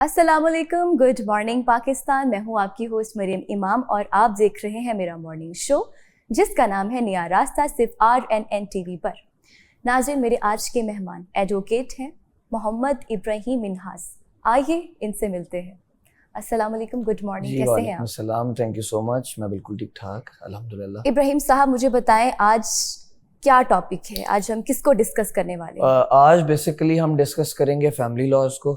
अस्सलामुअलैकुम, good morning Pakistan. मैं हूँ आपकी होस्ट मरियम इमाम और आप देख रहे हैं मेरा मॉर्निंग शो जिसका नाम है नया रास्ता, सिर्फ RNN TV पर। नाज़रीन, मेरे आज के मेहमान एडवोकेट हैं मोहम्मद इब्राहिम मिन्हास। आइए इनसे मिलते हैं। अस्सलामुअलैकुम, गुड मॉर्निंग, कैसे हैं आप? सलाम, थैंक यू सो मच। मैं बिल्कुल ठीक ठाक, अल्हम्दुलिल्लाह। इब्राहिम साहब, मुझे बताएं आज क्या टॉपिक है, आज हम किसको डिस्कस करने वाले हैं? आज बेसिकली हम डिस्कस करेंगे फैमिली लॉज को,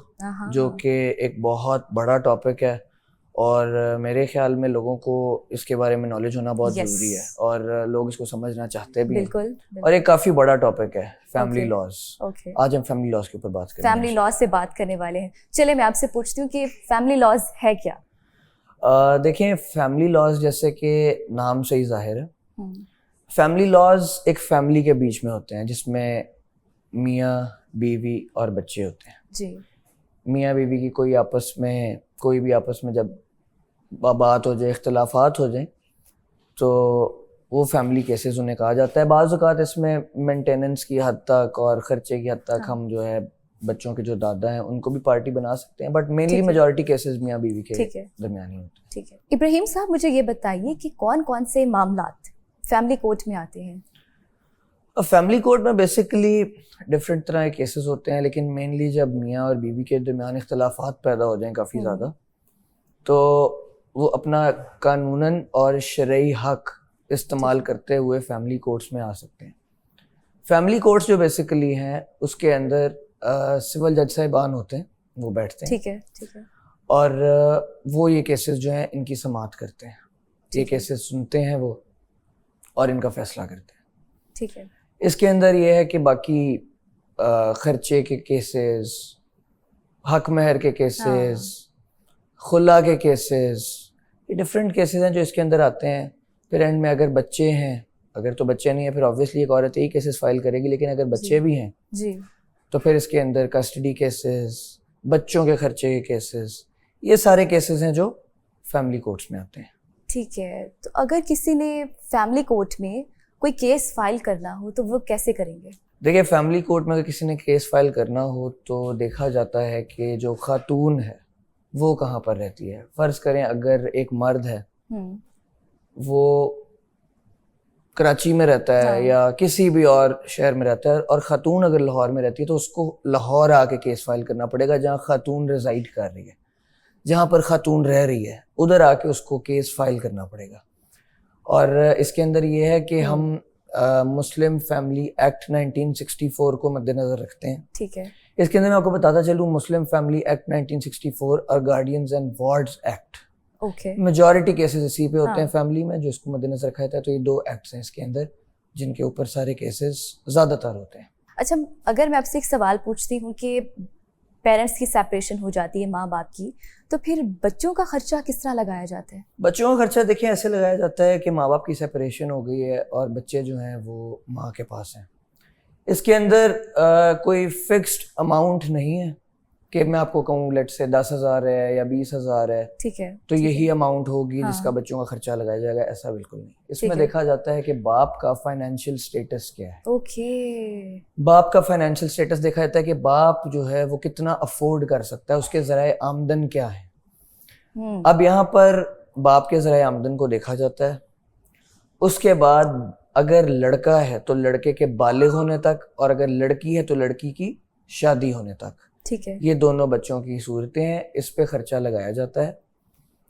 जो कि एक बहुत बड़ा टॉपिक है और मेरे ख्याल में लोगों को इसके बारे में नॉलेज होना बहुत ज़रूरी है और लोग इसको समझना चाहते भी बिल्कुल। और एक काफ़ी बड़ा टॉपिक है फैमिली लॉज। आज हम फैमिली लॉज के ऊपर बात करेंगे, फैमिली लॉज से बात करने वाले हैं। चलिए मैं आपसे पूछती हूँ कि फैमिली लॉज है क्या? देखें, फैमिली लॉज जैसे कि नाम से ही जाहिर है, फैमिली लॉज एक फैमिली के बीच में होते हैं जिसमें मियाँ बीवी और बच्चे होते हैं जी। मियाँ बीवी की कोई भी आपस में जब बात हो जाए, इख्तलाफात हो जाए, तो वो फैमिली केसेस उन्हें कहा जाता है। बाज़ औक़ात इसमें मेंटेनेंस की हद तक और ख़र्चे की हद तक हम जो है बच्चों के जो दादा हैं उनको भी पार्टी बना सकते हैं, बट मेनली मेजॉरिटी केसेस मियाँ बीवी के दरमियान ही होते हैं। ठीक है इब्राहिम साहब, मुझे ये बताइए कि कौन कौन से मामलात फैमिली कोर्ट में आते हैं? फैमिली कोर्ट में बेसिकली डिफरेंट तरह के केसेस होते हैं, लेकिन मेनली जब मियाँ और बीवी के दरमियान इख्तलाफात पैदा हो जाएं काफ़ी ज़्यादा, तो वो अपना कानूनन और शरई हक इस्तेमाल करते हुए फैमिली कोर्ट्स में आ सकते हैं। फैमिली कोर्ट्स जो बेसिकली हैं उसके अंदर सिविल जज साहिबान होते हैं, वो बैठते हैं। ठीक है। और वो ये केसेस जो हैं इनकी समाअत करते हैं, ये केसेस सुनते हैं वो और इनका फैसला करते हैं। ठीक है। इसके अंदर ये है कि बाकी खर्चे के केसेस, हक महर के केसेस, खुला के केसेस, ये डिफरेंट केसेस हैं जो इसके अंदर आते हैं। फिर एंड में अगर बच्चे हैं, अगर तो बच्चे नहीं है फिर ऑब्वियसली एक औरत यही केसेस फाइल करेगी, लेकिन अगर बच्चे भी हैं जी, तो फिर इसके अंदर कस्टडी केसेस, बच्चों के खर्चे के केसेस, ये सारे केसेस हैं जो फैमिली कोर्ट्स में आते हैं। ठीक है, तो अगर किसी ने फैमिली कोर्ट में कोई केस फाइल करना हो तो वो कैसे करेंगे? देखिए, फैमिली कोर्ट में अगर किसी ने केस फाइल करना हो तो देखा जाता है कि जो खातून है वो कहाँ पर रहती है। फ़र्ज़ करें अगर एक मर्द है, वो कराची में रहता है या किसी भी और शहर में रहता है, और ख़ातून अगर लाहौर में रहती है तो उसको लाहौर आके केस फाइल करना पड़ेगा, जहाँ ख़ातून रिजाइड कर रही है, जहाँ पर ख़ातून रह रही है उधर आके उसको केस फाइल करना पड़ेगा। और इसके अंदर ये है कि हम मुस्लिम फैमिली एक्ट 1964 को मद्देनज़र रखते हैं। ठीक है। इसके अंदर मैं आपको बताता चलूँ, मुस्लिम फैमिली एक्ट 1964 और guardians and wards act, majority cases इसी पे होते हैं फैमिली में, जो इसको मद्देनजर रखा जाता है। तो ये दो एक्ट्स हैं इसके अंदर जिनके ऊपर सारे केसेस ज़्यादातर होते हैं। अच्छा, अगर मैं आपसे एक सवाल पूछती हूँ कि पेरेंट्स की सेपरेशन हो जाती है, माँ बाप की, तो फिर बच्चों का खर्चा किस तरह लगाया जाता है? बच्चों का खर्चा देखिए ऐसे लगाया जाता है कि माँ बाप की सेपरेशन हो गई है और बच्चे जो हैं वो माँ के पास हैं। इसके अंदर कोई फिक्स्ड अमाउंट नहीं है कि मैं आपको कहूँ लेट से 10,000 है या 20,000 है, ठीक है, तो यही अमाउंट होगी जिसका बच्चों का खर्चा लगाया जाएगा, ऐसा बिल्कुल नहीं। इसमें देखा जाता है कि बाप का फाइनेंशियल स्टेटस क्या है। बाप का फाइनेंशियल स्टेटस देखा जाता है कि बाप जो है वो कितना अफोर्ड कर सकता है, उसके ज़राए आमदन क्या है। अब यहाँ पर बाप के ज़राए आमदन को देखा जाता है। उसके बाद अगर लड़का है तो लड़के के बालिग होने तक, और अगर लड़की है तो लड़की की शादी होने तक। ठीक है। ये दोनों बच्चों की सूरतें हैं, इस पे खर्चा लगाया जाता है।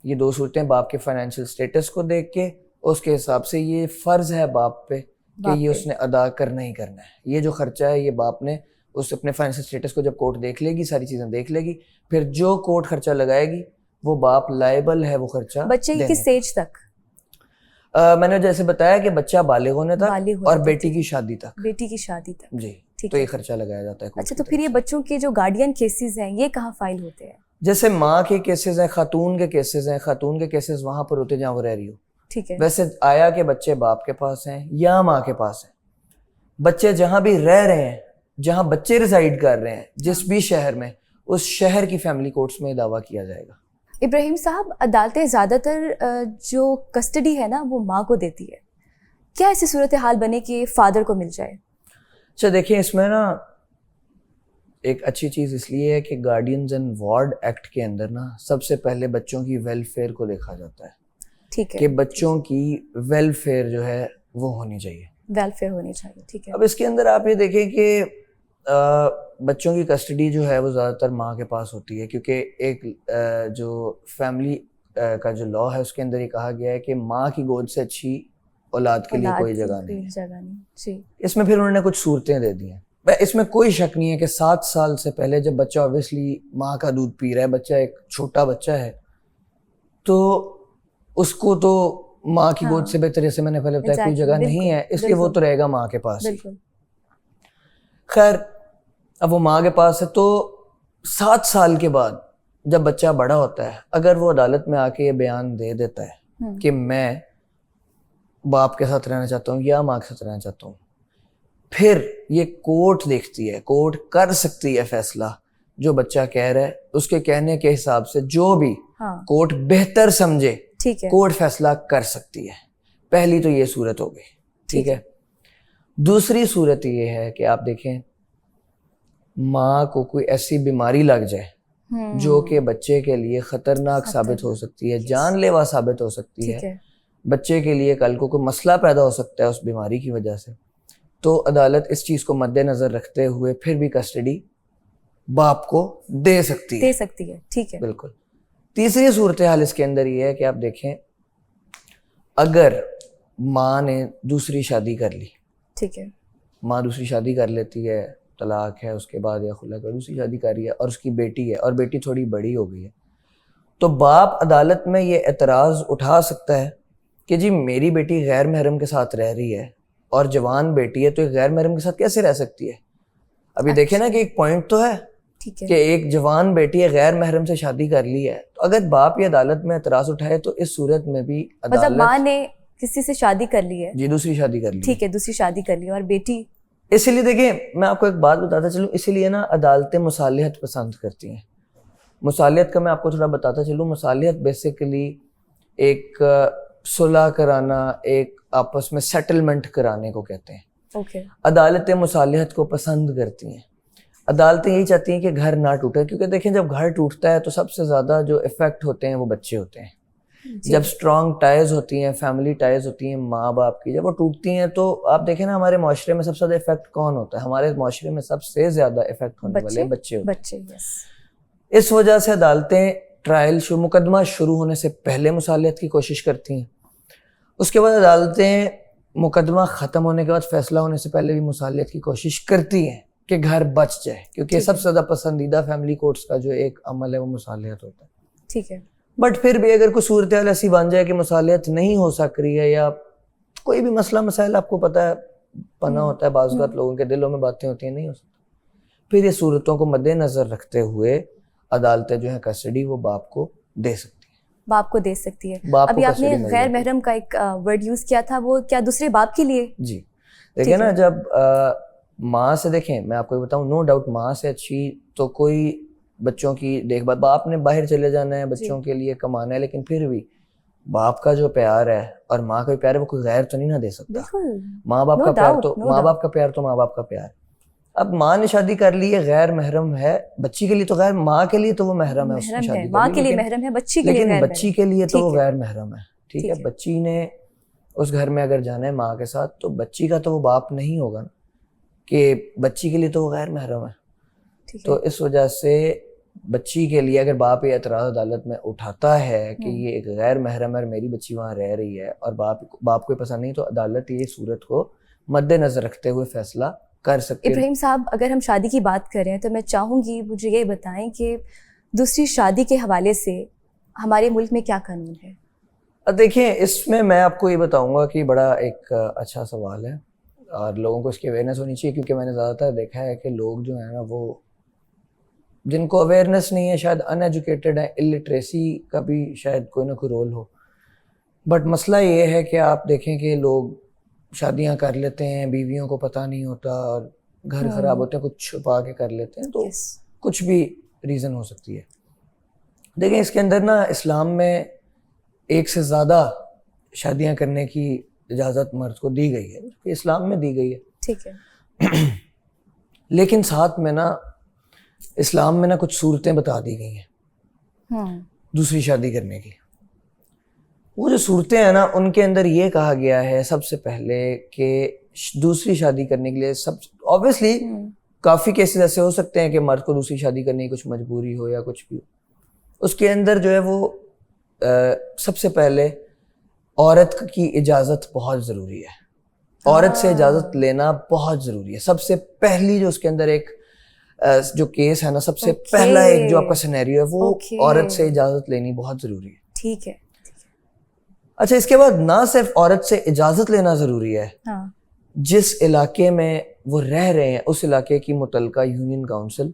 ये दो सूरतें बाप के फाइनेंशियल स्टेटस को देख के उसके हिसाब से ये फ़र्ज़ है बाप पे कि ये उसने अदा करना ही करना है। ये जो खर्चा है ये बाप ने उस अपने फाइनेंशियल स्टेटस को जब कोर्ट देख लेगी, सारी चीज़ें देख लेगी, फिर जो कोर्ट खर्चा लगाएगी वो बाप लायबल है वो खर्चा। बच्चे की किस एज तक? मैंने जैसे बताया कि बच्चा बालिग होने तक और बेटी की शादी तक। बेटी की शादी तक, जी। तो ये खर्चा लगाया जाता है। अच्छा, तो फिर ये बच्चों के जो गार्डियन केसेस हैं ये कहाँ फाइल होते हैं? जैसे माँ के केसेस हैं, खातून के केसेस हैं, खातून के केसेस वहां पर होते हैं जहाँ वो रह रही हो। ठीक है। वैसे आया कि बच्चे बाप के पास हैं या माँ के पास हैं, बच्चे जहाँ भी रह रहे हैं, जहाँ बच्चे रिजाइड कर रहे हैं, जिस भी शहर में, उस शहर की फैमिली कोर्ट्स में दावा किया जाएगा। इब्राहिम साहब, अदालतें ज़्यादातर जो कस्टडी है ना वो माँ को देती है। क्या ऐसी सूरत हाल बने कि फादर को मिल जाए? अच्छा देखिए, इसमें ना एक अच्छी चीज़ इसलिए है कि गार्डियंस एंड वार्ड एक्ट के अंदर ना सबसे पहले बच्चों की वेलफेयर को देखा जाता है। ठीक है, कि बच्चों की वेलफेयर जो है वो होनी चाहिए, वेलफेयर होनी चाहिए। ठीक है। अब इसके अंदर आप ये देखें कि बच्चों की कस्टडी जो है वो ज़्यादातर माँ के पास होती है, क्योंकि एक जो फैमिली का जो लॉ है उसके अंदर ये कहा गया है कि माँ की गोद से अच्छी औलाद के लिए कोई जगह नहीं है। इसमें फिर उन्होंने कुछ सूरतें दे दी हैं। इसमें कोई शक नहीं है कि 7 साल से पहले जब बच्चा ऑब्वियसली माँ का दूध पी रहा है, बच्चा एक छोटा बच्चा है, तो उसको तो माँ की गोद से बेहतर, जैसे मैंने पहले बताया, कोई जगह नहीं है, इसलिए वो तो रहेगा माँ के पास। खैर, अब वो माँ के पास है, तो 7 साल के बाद जब बच्चा बड़ा होता है, अगर वो अदालत में आके ये बयान दे देता है कि मैं बाप के साथ रहना चाहता हूँ या माँ के साथ रहना चाहता हूँ, फिर ये कोर्ट देखती है, कोर्ट कर सकती है फैसला जो बच्चा कह रहा है उसके कहने के हिसाब से, जो भी कोर्ट बेहतर समझे, कोर्ट फैसला कर सकती है। पहली तो ये सूरत हो गई, ठीक है। दूसरी सूरत ये है कि आप देखें, माँ को कोई ऐसी बीमारी लग जाए जो कि बच्चे के लिए खतरनाक साबित हो सकती है, जानलेवा साबित हो सकती है, बच्चे के लिए कल को कोई मसला पैदा हो सकता है उस बीमारी की वजह से, तो अदालत इस चीज को मद्देनजर रखते हुए फिर भी कस्टडी बाप को दे सकती है। ठीक है, बिल्कुल। तीसरी सूरत हाल इसके अंदर ये है कि आप देखें, अगर माँ ने दूसरी शादी कर ली, ठीक है, माँ दूसरी शादी कर लेती है, तलाक है उसके बाद या खुला कर दूसरी शादी कर रही है, और उसकी बेटी है और बेटी थोड़ी बड़ी हो गई है, तो बाप अदालत में ये एतराज़ उठा सकता है कि जी मेरी बेटी गैर महरम के साथ रह रही है और जवान बेटी है, तो एक गैर महरम के साथ कैसे रह सकती है। अभी देखे ना कि एक पॉइंट तो है कि एक जवान बेटी है, गैर महरम से शादी कर ली है, तो अगर बाप ये अदालत में एतराज उठाए तो इस सूरत में भी अदालत, मतलब माँ ने किसी से शादी कर ली है, जी दूसरी शादी कर ली, ठीक है, दूसरी शादी कर ली और बेटी, इसीलिए देखिए मैं आपको एक बात बताता चलूं, इसीलिए ना अदालतें मुसालिहत पसंद करती हैं। मुसालिहत का मैं आपको थोड़ा बताता चलूं, मुसालिहत बेसिकली एक सुलह कराना, एक आपस में सेटलमेंट कराने को कहते हैं। अदालतें मुसालिहत को पसंद करती हैं। अदालतें यही चाहती हैं कि घर ना टूटे, क्योंकि देखें जब घर टूटता है तो सबसे ज़्यादा जो इफ़ेक्ट होते हैं वो बच्चे होते हैं। जब स्ट्रॉन्ग टाइज होती हैं, फैमिली टाइज होती हैं माँ बाप की, जब वो टूटती हैं तो आप देखें ना हमारे माशरे में सबसे ज़्यादा इफेक्ट कौन होता है? हमारे माशरे में सबसे ज़्यादा इफेक्ट होने वाले बच्चे होते हैं। इस वजह से अदालतें ट्रायल मुकदमा शुरू होने से पहले मुसालिहत की कोशिश करती हैं। उसके बाद अदालतें मुकदमा ख़त्म होने के बाद फैसला होने से पहले भी मुसालिहत की कोशिश करती हैं कि घर बच जाए, क्योंकि सबसे ज़्यादा पसंदीदा फैमिली कोर्ट्स का जो एक अमल है वो मुसालिहत होता है। ठीक है, बट फिर भी अगर कोई सूरत हाल ऐसी बन जाए कि मुसालिहत नहीं हो सक रही है, या कोई भी मसला मसाइल आपको पता है पना होता है, बाज़ वक़्त लोगों के दिलों में बातें होती हैं, नहीं हो सकता, फिर ये सूरतों को मद्देनज़र रखते हुए अदालतें जो है कस्टडी वो बाप को दे सकती है। बाप को दे सकती है। अभी आपने गैर महरम का एक वर्ड यूज़ किया था, वो क्या दूसरे बाप के लिए? जी देखिए ना, जब माँ से देखें, मैं आपको बताऊँ, नो डाउट माँ से अच्छी तो कोई बच्चों की देखभाल, बाप ने बाहर चले जाना है बच्चों के लिए कमाना है, लेकिन फिर भी बाप का जो प्यार है और माँ का भी प्यार है वो कोई गैर तो नहीं ना दे सकता। माँ बाप का प्यार तो माँ बाप का प्यार तो माँ बाप का प्यार। अब माँ ने शादी कर ली है, गैर महरम है बच्ची के लिए, तो गैर माँ के लिए तो वो महरम है, उसने शादी माँ के लिए महरम है, बच्ची के लिए, लेकिन बच्ची के लिए तो वो गैर महरम है। ठीक है, बच्ची ने उस घर में अगर जाना है माँ के साथ, तो बच्ची का तो वो बाप नहीं होगा ना, कि बच्ची के लिए तो वो गैर महरम है। तो इस वजह से बच्ची के लिए अगर बाप ये एतराज़ अदालत में उठाता है कि ये एक गैर महरम है और मेरी बच्ची वहाँ रह रही है और बाप को पसंद नहीं, तो अदालत ये सूरत को मद्देनजर रखते हुए फैसला कर सकते हैं। इब्राहिम साहब, अगर हम शादी की बात करें तो मैं चाहूँगी मुझे ये बताएं कि दूसरी शादी के हवाले से हमारे मुल्क में क्या कानून है? देखिए, इसमें मैं आपको ये बताऊँगा कि बड़ा एक अच्छा सवाल है और लोगों को इसकी अवेयरनेस होनी चाहिए, क्योंकि मैंने ज़्यादातर देखा है कि लोग जो है ना, वो जिनको अवेयरनेस नहीं है, शायद अनएजुकेटेड है, इलिटरेसी का भी शायद कोई ना कोई रोल हो। बट मसला ये है कि आप देखें कि लोग शादियां कर लेते हैं, बीवियों को पता नहीं होता और घर खराब होते हैं, कुछ छुपा के कर लेते हैं, तो कुछ भी रीज़न हो सकती है। देखें, इसके अंदर ना इस्लाम में एक से ज़्यादा शादियां करने की इजाज़त मर्द को दी गई है, इस्लाम में दी गई है। ठीक है। लेकिन साथ में ना इस्लाम में ना कुछ सूरतें बता दी गई हैं दूसरी शादी करने की। वो जो सूरतें हैं ना, उनके अंदर ये कहा गया है सबसे पहले कि दूसरी शादी करने के लिए सब ऑब्वियसली काफी केसेस ऐसे हो सकते हैं कि मर्द को दूसरी शादी करने की कुछ मजबूरी हो या कुछ भी हो। उसके अंदर जो है वो सबसे पहले औरत की इजाजत बहुत जरूरी है। औरत से इजाजत लेना बहुत जरूरी है। सबसे पहली जो उसके अंदर एक जो केस है ना, सबसे पहला एक जो आपका सिनेरियो है वो औरत से इजाजत लेनी बहुत जरूरी है। ठीक है। अच्छा, इसके बाद ना सिर्फ औरत से इजाजत लेना जरूरी है, जिस इलाके में वो रह रहे हैं उस इलाके की मुतलका यूनियन काउंसिल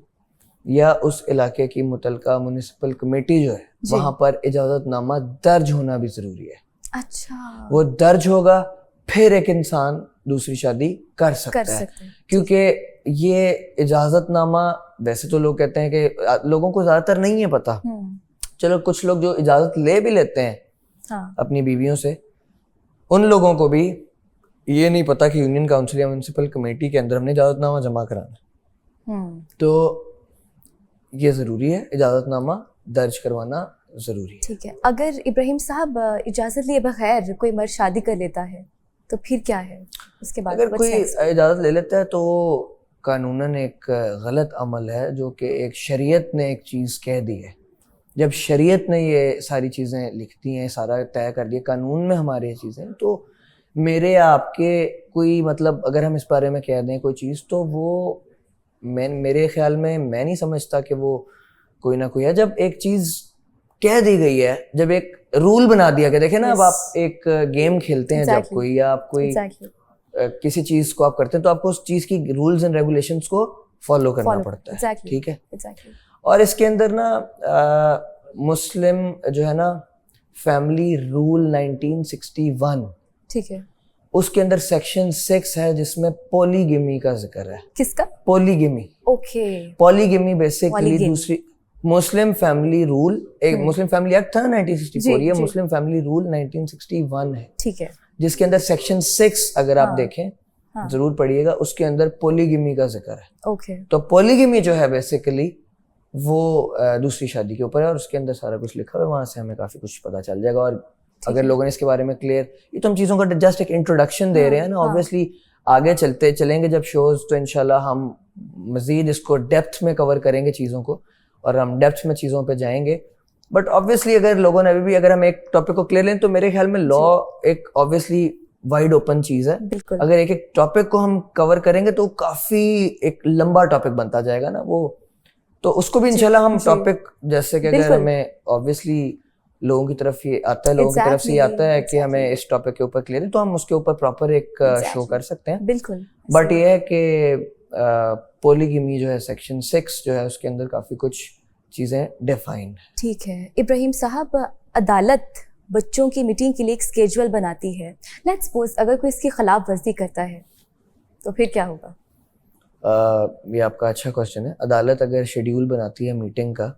या उस इलाके की मुतलका म्युनिसिपल कमेटी जो है वहां पर इजाजतनामा दर्ज होना भी जरूरी है। अच्छा, वो दर्ज होगा फिर एक इंसान दूसरी शादी कर सकता है। क्योंकि ये इजाजतनामा, वैसे तो लोग कहते हैं कि लोगों को ज्यादातर नहीं है पता, चलो कुछ लोग जो इजाजत ले भी लेते हैं अपनी बीवियों से, उन लोगों को भी ये नहीं पता कि यूनियन काउंसिल या म्युनिसिपल कमेटी के अंदर हमने इजाजतनामा जमा कराना। तो ये जरूरी है, इजाजतनामा दर्ज करवाना जरूरी है। ठीक है। अगर इब्राहिम साहब इजाजत लिए बगैर कोई मर्द शादी कर लेता है तो फिर क्या है उसके बाद? अगर कोई इजाजत ले लेता है तो कानूनन एक गलत अमल है, जो कि एक शरीयत ने एक चीज कह दी है। जब शरीयत ने ये सारी चीजें लिख दी हैं, सारा तय कर दिया कानून में हमारे ये चीजें, तो मेरे आपके कोई मतलब अगर हम इस बारे में कह दें कोई चीज, तो वो मेरे ख्याल में मैं नहीं समझता कि वो कोई ना कोई है। जब एक चीज कह दी गई है, जब एक रूल बना दिया गया, देखे ना, अब आप एक गेम खेलते हैं जब कोई, या आप कोई किसी चीज को आप करते हैं तो आपको उस चीज की रूल्स एंड रेगुलेशंस को फॉलो करना पड़ता है। ठीक है। और इसके अंदर ना मुस्लिम जो है ना फैमिली रूल 1961, ठीक है, उसके अंदर सेक्शन 6 है जिसमें पॉलीगेमी का जिक्र है। किसका? पॉलीगेमी। ओके। पॉलीगेमी बेसिकली दूसरी मुस्लिम फैमिली रूल, एक मुस्लिम फैमिली एक्ट था 1964, ये मुस्लिम फैमिली रूल 1961 है। ठीक है। जिसके अंदर सेक्शन 6 अगर आप देखें, जरूर पढ़िएगा, उसके अंदर पॉलीगेमी का जिक्र है। ओके। तो पॉलीगेमी जो है बेसिकली वो दूसरी शादी के ऊपर है और उसके अंदर सारा कुछ लिखा हुआ है, वहां से हमें काफी कुछ पता चल जाएगा। और अगर लोगों ने इसके बारे में क्लियर, ये तो हम चीजों का जस्ट एक इंट्रोडक्शन दे रहे हैं ना, ऑब्वियसली आगे चलते चलेंगे जब शोज, तो इंशाल्लाह हम मजीद इसको डेप्थ में कवर करेंगे चीजों को, और हम डेप्थ में चीजों पे जाएंगे। बट ऑब्वियसली अगर लोगों ने अभी भी, अगर हम एक टॉपिक को क्लियर लें, तो मेरे ख्याल में लॉ एक ऑब्वियसली वाइड ओपन चीज है। अगर एक एक टॉपिक को हम कवर करेंगे तो काफी एक लंबा टॉपिक बनता जाएगा ना वो, तो उसको भी इंशाल्लाह हम टॉपिक, जैसे कि अगर हमें ऑब्वियसली लोगों की तरफ ये आता है, लोगों की तरफ से ये आता है कि हमें इस टॉपिक के ऊपर क्लियर है, तो हम उसके ऊपर प्रॉपर एक शो कर सकते हैं। बिल्कुल। बट ये है कि पॉलीगेमी जो है सेक्शन 6 जो है उसके अंदर काफी कुछ चीजें डिफाइन है। ठीक है। इब्राहिम साहब, अदालत बच्चों की मीटिंग के लिए एक स्केड्यूल बनाती है। लेट्स सपोज अगर कोई इसकी खिलाफ वर्जी करता है तो फिर क्या होगा? ये आपका अच्छा क्वेश्चन है। अदालत अगर शेड्यूल बनाती है मीटिंग का,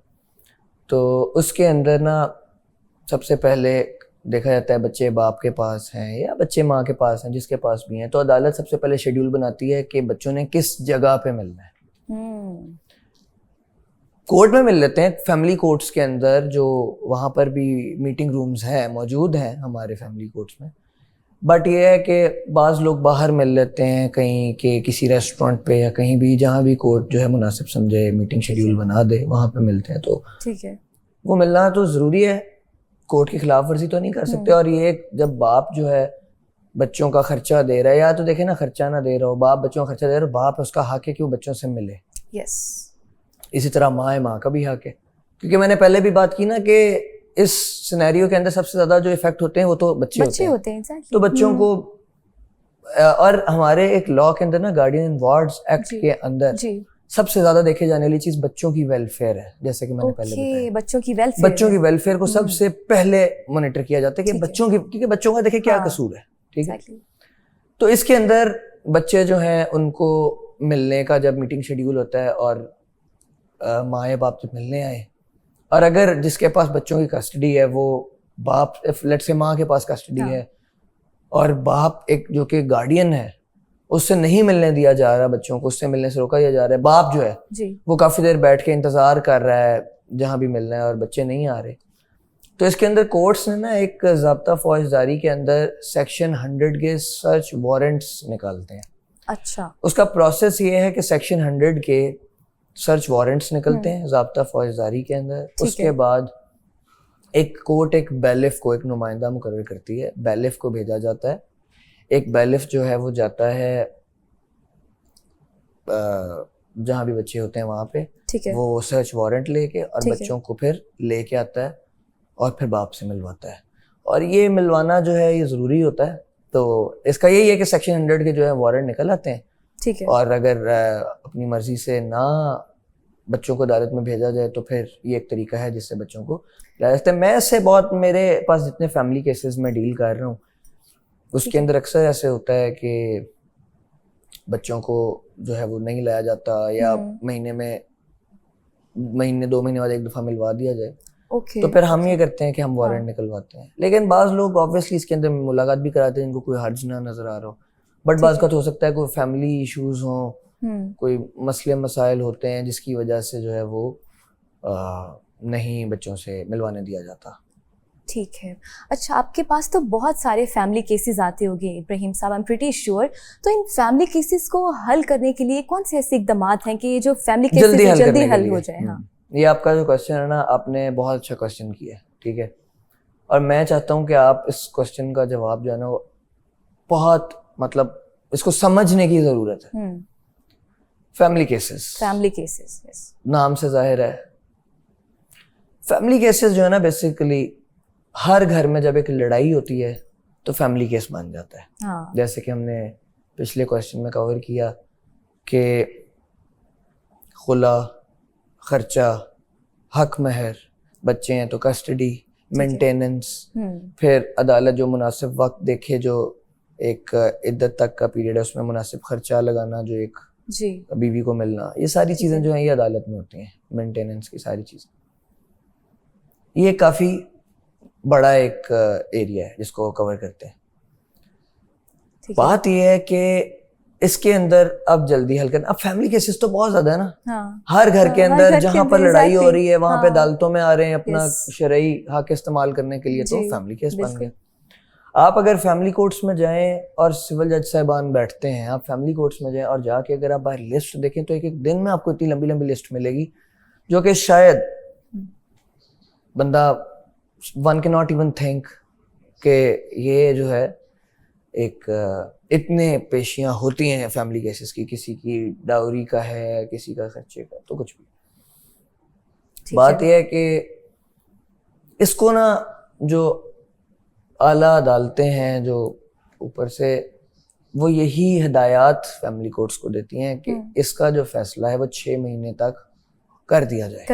तो उसके अंदर ना सबसे पहले देखा जाता है बच्चे बाप के पास हैं या बच्चे माँ के पास हैं, जिसके पास भी हैं, तो अदालत सबसे पहले शेड्यूल बनाती है कि बच्चों ने किस जगह पे मिलना है। कोर्ट में मिल लेते हैं, फैमिली कोर्ट्स के अंदर, जो वहाँ पर भी मीटिंग रूम्स हैं, मौजूद हैं हमारे फैमिली कोर्ट्स में। बट ये है कि बाज़ लोग बाहर मिल लेते हैं कहीं के किसी रेस्टोरेंट पे या कहीं भी, जहाँ भी कोर्ट जो है मुनासिब समझे, मीटिंग शेड्यूल बना दे, वहाँ पे मिलते हैं। तो ठीक है, वो मिलना तो ज़रूरी है, कोर्ट की खिलाफ वर्जी तो नहीं कर सकते। और ये जब बाप जो है बच्चों का खर्चा दे रहा है, या तो देखे ना खर्चा ना दे रहा हो, बाप बच्चों का खर्चा दे रहा हो, बाप उसका हक है कि वो बच्चों से मिले। यस। इसी तरह माँ है, माँ का भी हक है। क्योंकि मैंने पहले भी बात की ना कि इस सिनेरियो के अंदर सबसे ज्यादा जो इफेक्ट होते हैं वो तो बच्चे होते हैं। exactly. तो बच्चों को, और हमारे एक लॉ के अंदर ना गार्डियन एंड वार्ड्स एक्ट के अंदर सबसे ज्यादा देखे जाने वाली चीज बच्चों की वेलफेयर है। जैसे कि मैंने पहले बताया, बच्चों की वेलफेयर को सबसे पहले मॉनिटर किया जाता है कि बच्चों की, क्योंकि बच्चों का देखे क्या कसूर है। ठीक है। तो इसके अंदर बच्चे जो हैं उनको मिलने का जब मीटिंग शेड्यूल होता है और माँ या बाप जब मिलने आए, और अगर जिसके पास बच्चों की कस्टडी है वो बाप, लेट्स से माँ के पास कस्टडी है और बाप एक जो कि गार्डियन है उससे नहीं मिलने दिया जा रहा, बच्चों को उससे मिलने से रोका दिया जा रहा है, बाप जो है जी। वो काफी देर बैठ के इंतजार कर रहा है जहां भी मिलना है और बच्चे नहीं आ रहे, तो इसके अंदर कोर्ट्स ने ना एक ज़ाब्ता फौजदारी के अंदर सेक्शन 100 के सर्च वारंट्स निकालते हैं। अच्छा। उसका प्रोसेस ये है कि सेक्शन 100 के सर्च वारंट्स निकलते हैं ज़ाब्ता फौजदारी के अंदर। उसके बाद एक कोर्ट एक बैलिफ को एक नुमाइंदा मुकर्रर करती है, बैलिफ को भेजा जाता है। एक बैलिफ जो है वो जाता है जहाँ भी बच्चे होते हैं वहाँ पे, वो सर्च वारंट लेके और बच्चों को फिर लेके आता है और फिर बाप से मिलवाता है। और ये मिलवाना जो है ये ज़रूरी होता है। तो इसका यही है कि सेक्शन 100 के जो है वारंट निकल आते हैं, ठीक है, और अगर अपनी मर्जी से ना बच्चों को अदालत में भेजा जाए तो फिर ये एक तरीका है जिससे बच्चों को लाया जाता है। मैं इससे बहुत, मेरे पास जितने फैमिली केसेस में डील कर रहा हूँ उसके अंदर अक्सर ऐसे होता है कि बच्चों को जो है वो नहीं लाया जाता, या महीने 2 महीने बाद एक दफ़ा मिलवा दिया जाए। तो फिर हम ये करते हैं कि हम वारंट निकलवाते हैं। लेकिन बाज़ लोग ऑब्वियसली इसके अंदर मुलाकात भी कराते हैं जिनको कोई हर्ज ना नजर आ रहा हो, बट बाज़ का तो हो सकता है कोई फैमिली इश्यूज हों, कोई मसले मसाइल होते हैं जिसकी वजह से जो है वो नहीं बच्चों से मिलवाने दिया जाता। ठीक है। अच्छा, आपके पास तो बहुत सारे फैमिली केसेस आते होंगे इब्राहिम साहब, आई एम प्रीटी श्योर। तो इन फैमिली केसेस को हल करने के लिए कौन से ऐसे इकदामात हैं कि जो फैमिली केसेस जल्दी हल हो जाए? हाँ, ये आपका जो क्वेश्चन है ना, आपने बहुत अच्छा क्वेश्चन किया है, ठीक है। और मैं चाहता हूँ कि आप इस क्वेश्चन का जवाब जो है ना वो बहुत, मतलब इसको समझने की जरूरत है। फैमिली केसेस नाम से जाहिर है, फैमिली केसेस जो है ना बेसिकली हर घर में जब एक लड़ाई होती है तो फैमिली केस बन जाता है। हाँ। जैसे कि हमने पिछले क्वेश्चन में कवर किया कि खुला, खर्चा, हक महर, बच्चे हैं तो कस्टडी, मेंटेनेंस, फिर अदालत जो मुनासिब वक्त देखे, जो एक इद्दत तक का पीरियड है उसमें मुनासिब खर्चा लगाना, जो एक बीवी को मिलना, ये सारी चीज़ें जो हैं ये अदालत में होती हैं। मेंटेनेंस की सारी चीज़ें, ये काफ़ी बड़ा एक एरिया है जिसको कवर करते हैं। बात यह है कि इसके अंदर अब जल्दी हल करना, अब फैमिली केसेस तो बहुत ज्यादा है ना। हाँ। हर घर के अंदर जहां पर लड़ाई हो रही है वहां पे अदालतों में आ रहे हैं अपना शरई हक इस्तेमाल करने के लिए, तो फैमिली केस बन गया। आप अगर फैमिली कोर्ट्स में जाएं और सिविल जज साहबान बैठते हैं, आप फैमिली कोर्ट्स में जाएं और जाके अगर आप बाहर लिस्ट देखें तो एक एक दिन में आपको इतनी लंबी लंबी लिस्ट मिलेगी जो कि शायद बंदा one can not even think कि ये जो है एक इतने पेशियां होती हैं फैमिली केसेस की, किसी की डाउरी का है, किसी का खर्चे का, तो कुछ भी। बात यह है कि इसको ना जो आला अदालतें हैं जो ऊपर से, वो यही हिदायत फैमिली कोर्ट्स को देती हैं कि इसका जो फैसला है वो 6 महीने तक कर दिया जाए।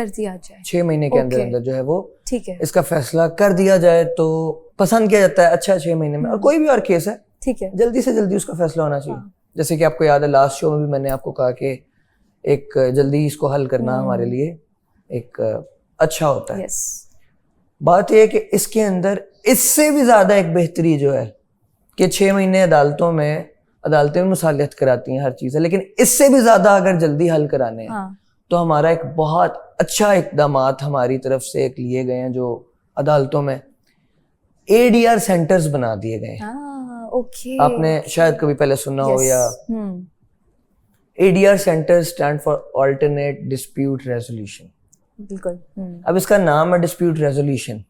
6 महीने के अंदर अंदर जो है वो ठीक है इसका फैसला कर दिया जाए तो पसंद किया जाता है। अच्छा, 6 महीने में, और कोई भी और केस है, ठीक है, जल्दी से जल्दी उसका फैसला होना चाहिए। जैसे कि आपको याद है लास्ट शो में भी मैंने आपको कहा कि एक जल्दी इसको हल करना हमारे लिए एक अच्छा होता है। बात यह है कि इसके अंदर इससे भी ज्यादा एक बेहतरी जो है कि 6 महीने अदालतें मुसालियत कराती हैं, हर चीज़ है, लेकिन इससे भी ज्यादा अगर जल्दी हल कराने हैं तो हमारा एक बहुत अच्छा इकदामात हमारी तरफ से एक लिए गए हैं, जो अदालतों में ADR सेंटर्स बना दिए गए हैं। आपने शायद कभी पहले सुना हो या ADR centre stand for alternate dispute resolution. बिल्कुल। अब इसका नाम है डिस्प्यूट रेजोल्यूशन।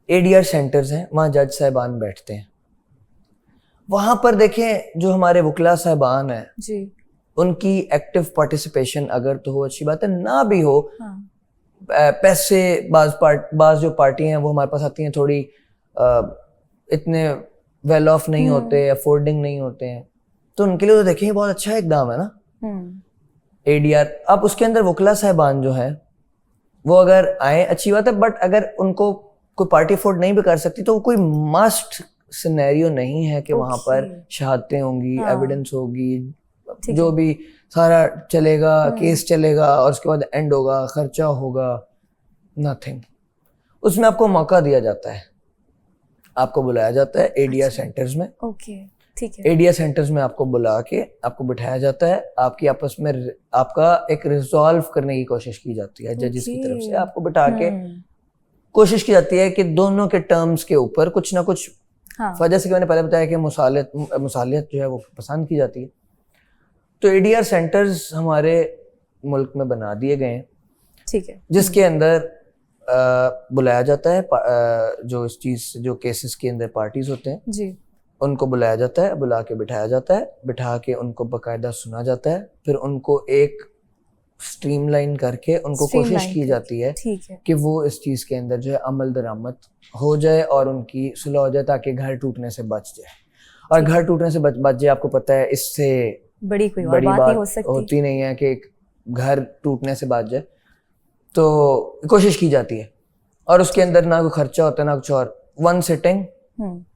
ADR सेंटर्स हैं, वहां जज साहबान बैठते हैं। वहां पर देखें जो हमारे वकला साहबान हैं जी, उनकी एक्टिव पार्टिसिपेशन अगर तो हो, अच्छी बात है, ना भी हो, पैसे बाज जो पार्टी हैं वो हमारे पास आती हैं थोड़ी इतने वेल ऑफ नहीं होते, अफोर्डिंग नहीं होते हैं, तो उनके लिए तो देखें बहुत अच्छा इकदाम है ना ADR। अब उसके अंदर वकला साहबान जो है वो अगर आए अच्छी बात है, बट अगर उनको कोई पार्टी अफोर्ड नहीं भी कर सकती तो कोई मस्ट सिनेरियो नहीं है कि वहां पर शहादतें होंगी, एविडेंस होगी, जो भी सारा चलेगा, केस चलेगा और उसके बाद एंड होगा, खर्चा होगा, नथिंग। उसमें आपको मौका दिया जाता है, आपको बुलाया जाता है ADR सेंटर्स में। ठीक है। एडीआर सेंटर्स में आपको बुला के आपको बिठाया जाता है, आपकी आपस में आपका एक रिजॉल्व करने की कोशिश की जाती है जजेस की तरफ से, आपको बिठा के कोशिश की जाती है कि दोनों के टर्म्स के ऊपर कुछ ना कुछ जैसे कि मैंने पहले बताया कि मुसालियत जो है वो पसंद की जाती है। तो एडीआर सेंटर्स हमारे मुल्क में बना दिए गए हैं, ठीक है, जिसके अंदर बुलाया जाता है जो इस चीज जो केसेस के अंदर पार्टीज होते हैं जी, उनको बुलाया जाता है, बुला के बिठाया जाता है, बिठा के उनको बकायदा सुना जाता है, फिर उनको एक स्ट्रीमलाइन करके उनको कोशिश की जाती है कि वो इस चीज के अंदर जो है अमल दरामद हो जाए और उनकी सुलह हो जाए ताकि घर टूटने से बच जाए। और घर टूटने से बच जाए, आपको पता है इससे बड़ी बात नहीं हो सकती, होती नहीं है कि घर टूटने से बच जाए, तो कोशिश की जाती है और उसके अंदर ना कोई खर्चा होता है ना कुछ और, one sitting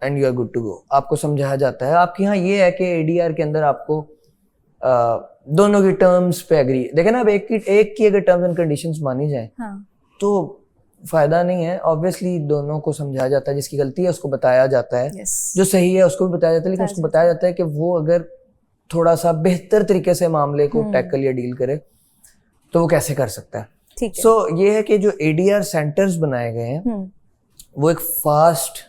and you are good to go. आपको समझाया जाता है। आपके यहाँ ये है कि एडीआर के अंदर आपको दोनों की टर्म्स पे एग्री, देखें ना, अब एक की अगर टर्म्स एंड कंडीशंस मानी जाए तो फायदा नहीं है। ऑब्वियसली दोनों को समझाया जाता है, जिसकी गलती है उसको बताया जाता है, जो सही है उसको भी बताया जाता है, लेकिन उसको बताया जाता है कि वो अगर थोड़ा सा बेहतर तरीके से मामले को टैकल या डील करे तो वो कैसे कर सकता है। सो ये है कि जो एडीआर सेंटर्स बनाए गए हैं वो एक फास्ट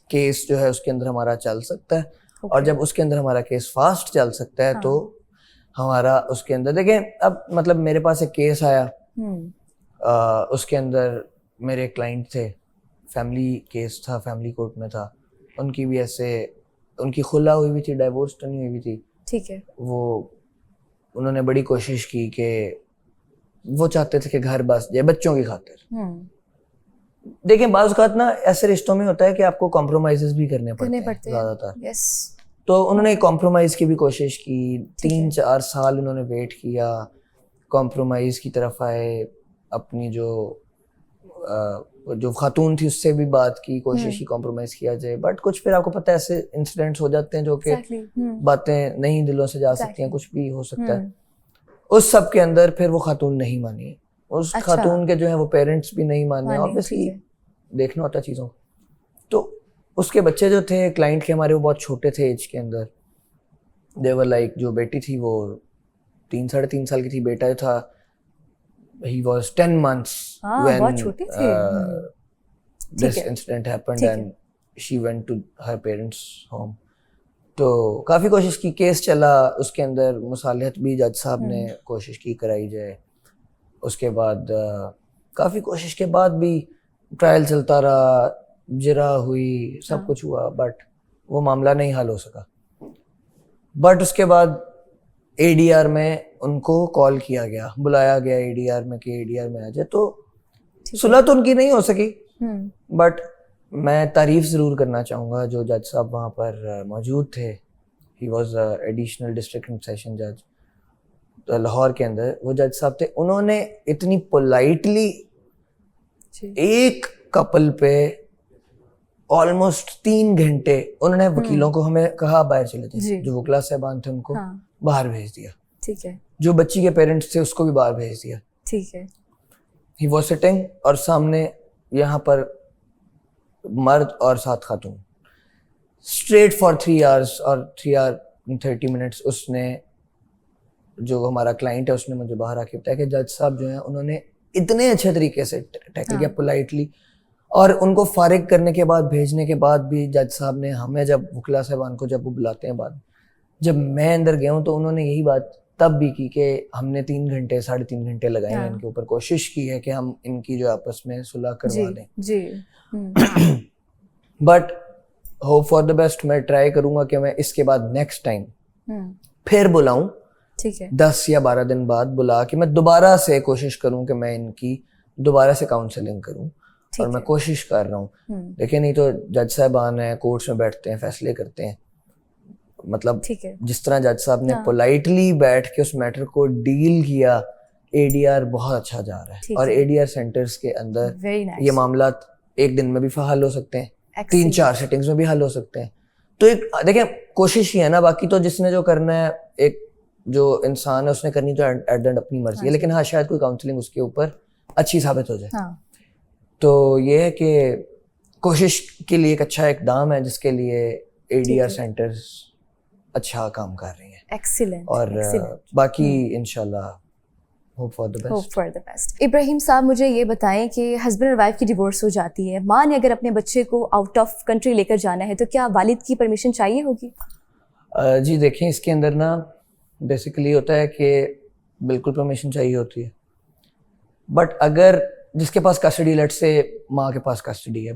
केस जो है उसके अंदर हमारा चल सकता है, और जब उसके अंदर हमारा केस फास्ट चल सकता है तो हमारा उसके अंदर, देखें अब मतलब मेरे पास एक केस आया, उसके अंदर मेरे क्लाइंट थे, फैमिली केस था, फैमिली कोर्ट में था, उनकी भी ऐसे उनकी खुला हुई भी थी, डाइवोर्स तो नहीं हुई थी, ठीक है। वो उन्होंने बड़ी कोशिश की कि वो चाहते थे कि घर बस जाए बच्चों की खातिर। देखिए बाज़ औक़ात ना ऐसे रिश्तों में होता है कि आपको कॉम्प्रोमाइज़ेस भी करने पड़ते हैं ज़्यादातर। तो उन्होंने कॉम्प्रोमाइज़ की भी कोशिश की, 3-4 साल उन्होंने वेट किया, कॉम्प्रोमाइज़ की तरफ आए, अपनी जो खातून थी उससे भी बात की, कोशिश की कॉम्प्रोमाइज़ किया जाए, बट कुछ फिर आपको पता है ऐसे इंसिडेंट्स हो जाते हैं जो कि बातें नहीं दिलों से जा सकती हैं, कुछ भी हो सकता है। उस सब के अंदर फिर वो खातून नहीं मानी, उस खातून के जो है वो पेरेंट्स भी नहीं माने, ऑब्वियसली देखना होता है चीज़ों। तो उसके बच्चे जो थे क्लाइंट के हमारे, वो बहुत छोटे थे एज के अंदर, देवर लाइक, जो बेटी थी वो 3-3.5 साल की थी, बेटा जो था he was 10 months when this incident happened and she went to her parents home। तो काफ़ी कोशिश की, केस चला, उसके अंदर मुसालिहत भी जज साहब ने कोशिश की कराई जाए, उसके बाद काफ़ी कोशिश के बाद भी ट्रायल चलता रहा, जिरा हुई, सब कुछ हुआ, बट वो मामला नहीं हल हो सका। बट उसके बाद एडीआर में उनको कॉल किया गया, बुलाया गया एडीआर में कि एडीआर में आ जाए, तो सुलह तो उनकी नहीं हो सकी, बट मैं तारीफ ज़रूर करना चाहूँगा जो जज साहब वहाँ पर मौजूद थे। He was additional district and session जज लाहौर के अंदर, वो जज साहब थे, उन्होंने इतनी पोलाइटली एक कपल पे ऑलमोस्ट 3 घंटे उन्होंने वकीलों को हमें कहा बाहर चले जाए, जो वकील साहबान थे उनको बाहर भेज दिया, ठीक है, जो बच्ची के पेरेंट्स थे उसको भी बाहर भेज दिया, ठीक है। ही वॉज सिटिंग और सामने यहाँ पर मर्द और 7 खातून, स्ट्रेट फॉर 3 hours और 3 hours 30 minutes उसने, जो हमारा क्लाइंट है उसने मुझे बाहर आके बताया कि जज साहब जो हैं उन्होंने इतने अच्छे तरीके से टैकल किया, पोलाइटली, और उनको फारिग करने के बाद, भेजने के बाद भी जज साहब ने हमें, जब वकील साहबान को जब वो बुलाते हैं बाद, जब मैं अंदर गया हूँ तो उन्होंने यही बात तब भी की कि हमने 3 घंटे 3.5 घंटे लगाए हैं इनके ऊपर, कोशिश की है कि हम इनकी जो आपस में सुलह करवा दें। But hope for the best, मैं ट्राई करूंगा कि मैं इसके बाद नेक्स्ट टाइम फिर बुलाऊं, ठीक है, 10 या 12 दिन बाद बुला के मैं दोबारा से कोशिश करूं कि मैं इनकी दोबारा से काउंसलिंग करूं, और मैं कोशिश कर रहा हूँ। देखिए नहीं तो जज साहबान हैं, कोर्ट्स में बैठते हैं, फैसले करते हैं, मतलब जिस तरह जज साहब ने पोलाइटली बैठ के उस मैटर को डील किया, एडीआर बहुत अच्छा जा रहा है, और एडीआर सेंटर्स के अंदर ये मामला एक दिन में भी हल हो सकते हैं, 3-4 सिटिंग्स में भी हल हो सकते हैं। तो एक देखिए कोशिश ही है ना, बाकी तो जिसने जो करना है, एक जो इंसान है उसने करनी तो एट द एंड अपनी मर्जी है, लेकिन हाँ शायद कोई काउंसलिंग उसके ऊपर अच्छी साबित हो जाए। तो ये है कि कोशिश के लिए एक अच्छा इकदाम है जिसके लिए एडीआर सेंटर्स अच्छा काम कर रही हैं। एक्सीलेंट। और बाकी इंशाल्लाह hope for the best. Ibrahim साहब, मुझे ये बताएं कि हस्बैंड और वाइफ की डिवोर्स हो जाती है, माँ ने अगर अपने बच्चे को आउट ऑफ कंट्री लेकर जाना है तो क्या वालिद की परमिशन चाहिए होगी? जी देखें, इसके अंदर ना बेसिकली होता है कि बिल्कुल परमिशन चाहिए होती है, बट अगर जिसके पास कस्टडी, लेट से माँ के पास कस्टडी है,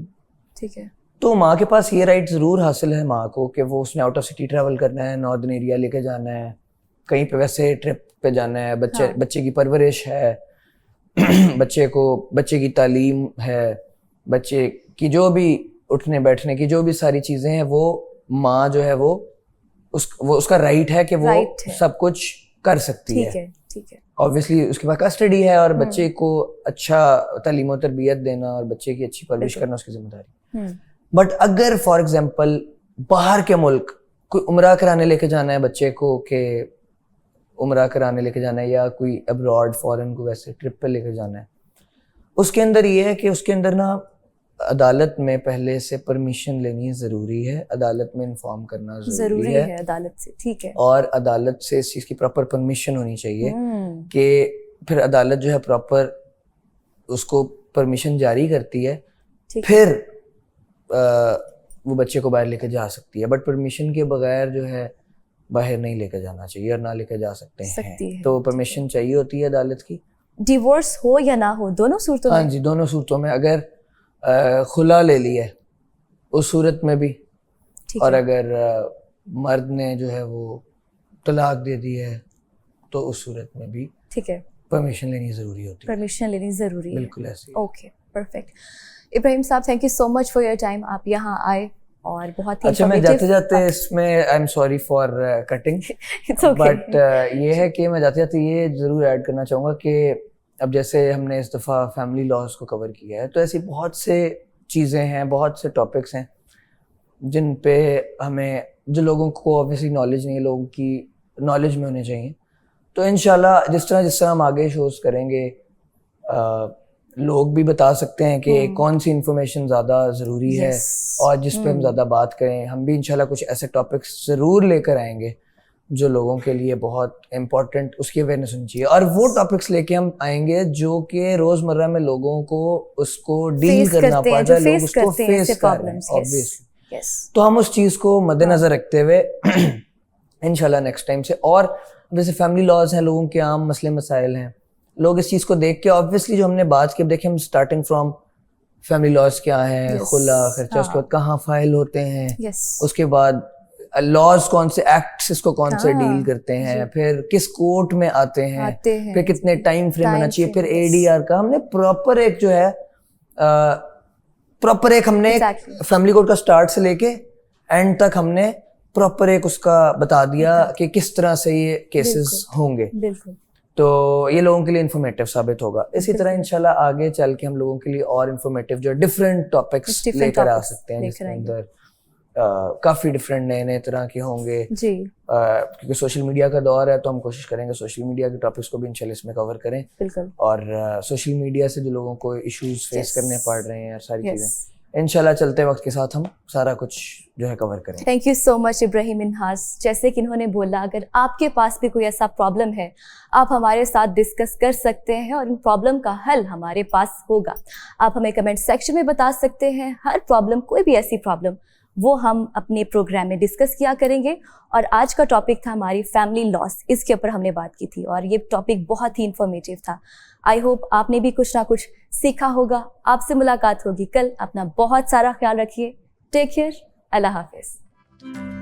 ठीक है, तो माँ के पास ये राइट ज़रूर हासिल है माँ को कि वो उसने आउट ऑफ सिटी ट्रैवल करना है, नॉर्दर्न एरिया लेके जाना है, कहीं पे वैसे ट्रिप पे जाना है, बच्चे की परवरिश है, बच्चे की तालीम है, बच्चे की जो भी उठने बैठने की जो भी सारी चीज़ें हैं, वो माँ जो है वो उसका राइट है कि वो सब कुछ कर सकती है। ठीक है। ऑब्वियसली उसके पास कस्टडी है और बच्चे को अच्छा तालीम और तरबियत देना और बच्चे की अच्छी परवरिश करना उसकी जिम्मेदारी। बट अगर फॉर एग्जांपल बाहर के मुल्क कोई उम्रा कराने लेके जाना है बच्चे को, के उम्रा कराने लेके जाना है, या कोई अब्रॉड फॉरेन को वैसे ट्रिप पे लेके जाना है, उसके अंदर ये है कि उसके अंदर ना अदालत में पहले से परमिशन लेनी ज़रूरी है, अदालत में इन्फॉर्म करना ज़रूरी है अदालत से। ठीक है। और अदालत से इस चीज़ की प्रॉपर परमिशन होनी चाहिए कि फिर अदालत जो है प्रॉपर उसको परमिशन जारी करती है, फिर वो बच्चे को बाहर लेके जा सकती है। बट परमिशन के बगैर जो है बाहर नहीं लेके जाना चाहिए और ना लेके जा सकते हैं। तो परमिशन चाहिए होती है अदालत की। डिवोर्स हो या ना हो, दोनों सूरतों में? हाँ जी, दोनों सूरतों में। अगर खुला ले लिया है उस सूरत में भी, और अगर मर्द ने जो है वो तलाक दे दी है तो उस सूरत में भी, ठीक है, परमिशन लेनी ज़रूरी होती है। परमिशन लेनी ज़रूरी है, बिल्कुल ऐसे। Okay, perfect. Ibrahim sahab, thank you so much for your time. आप यहाँ आए और बहुत ही अच्छा, मैं जाते जाते इसमें I am sorry for cutting, but ये है कि मैं जाते जाते ये ज़रूर ऐड करना चाहूँगा कि अब जैसे हमने इस दफ़ा फैमिली लॉज को कवर किया है, तो ऐसी बहुत से चीज़ें हैं, बहुत से टॉपिक्स हैं जिन पे हमें, जो लोगों को ऑब्वियसली नॉलेज नहीं है, लोगों की नॉलेज में होने चाहिए। तो इंशाल्लाह जिस तरह हम आगे शोज करेंगे, लोग भी बता सकते हैं कि कौन सी इंफॉर्मेशन ज़्यादा ज़रूरी है और जिस पे हम ज़्यादा बात करें। हम भी इंशाल्लाह कुछ ऐसे टॉपिक्स ज़रूर लेकर आएंगे जो लोगों के लिए बहुत इम्पोर्टेंट, उसकी अवेयरनेस होनी चाहिए, और वो टॉपिक्स लेके हम आएंगे जो कि रोजमर्रा में लोगों को उसको डील करना पड़ता है, लोग उसको फेस कर रहे हैं ऑब्वियसली। तो हम उस चीज़ को मद्देनजर रखते हुए इंशाल्लाह नेक्स्ट टाइम से, और जैसे फैमिली लॉज हैं, लोगों के आम मसले मसाइल हैं, लोग इस चीज़ को देख के ऑब्वियसली जो हमने बात की, अब देखिए हम स्टार्टिंग फ्रॉम फैमिली लॉज क्या है, खुला खर्चा, उसके बाद कहाँ फाइल होते हैं, उसके बाद लॉज कौन से एक्ट्स इसको कौन से डील करते हैं, फिर किस कोर्ट में आते हैं, फिर कितने टाइम फ्रेम होना चाहिए, फिर एडीआर का हमने प्रॉपर एक जो है प्रॉपर एक हमने फैमिली कोर्ट का स्टार्ट से लेके एंड तक हमने प्रॉपर एक उसका बता दिया कि किस तरह से ये केसेस होंगे। तो ये लोगों के लिए इंफॉर्मेटिव साबित होगा। इसी तरह इंशाल्लाह आगे चल के हम लोगों के लिए और इंफॉर्मेटिव जो डिफरेंट टॉपिक्स लेकर आ सकते हैं, जिसके अंदर काफी डिफरेंट नए तरह के होंगे जी। क्योंकि सोशल मीडिया का दौर है, तो हम कोशिश करेंगे सोशल मीडिया के टॉपिक्स को भी इंशाल्लाह इसमें कवर करें। बिल्कुल। और सोशल मीडिया से जो लोगों को इश्यूज फेस करने पड़ रहे हैं, सारी चीजें इंशाल्लाह चलते वक्त के साथ हम सारा कुछ जो है कवर करें। Thank you so much Ibrahim Minhas. जैसे कि इन्होंने बोला, अगर आपके पास भी कोई ऐसा प्रॉब्लम है, आप हमारे साथ डिस्कस कर सकते हैं और इन प्रॉब्लम का हल हमारे पास होगा। आप हमें कमेंट सेक्शन में बता सकते हैं हर प्रॉब्लम, कोई भी ऐसी प्रॉब्लम, वो हम अपने प्रोग्राम में डिस्कस किया करेंगे। और आज का टॉपिक था हमारी फैमिली लॉस, इसके ऊपर हमने बात की थी और ये टॉपिक बहुत ही इंफॉर्मेटिव था। आई होप आपने भी कुछ ना कुछ सीखा होगा। आपसे मुलाकात होगी कल। अपना बहुत सारा ख्याल रखिए। Take care. अल्लाह हाफिज।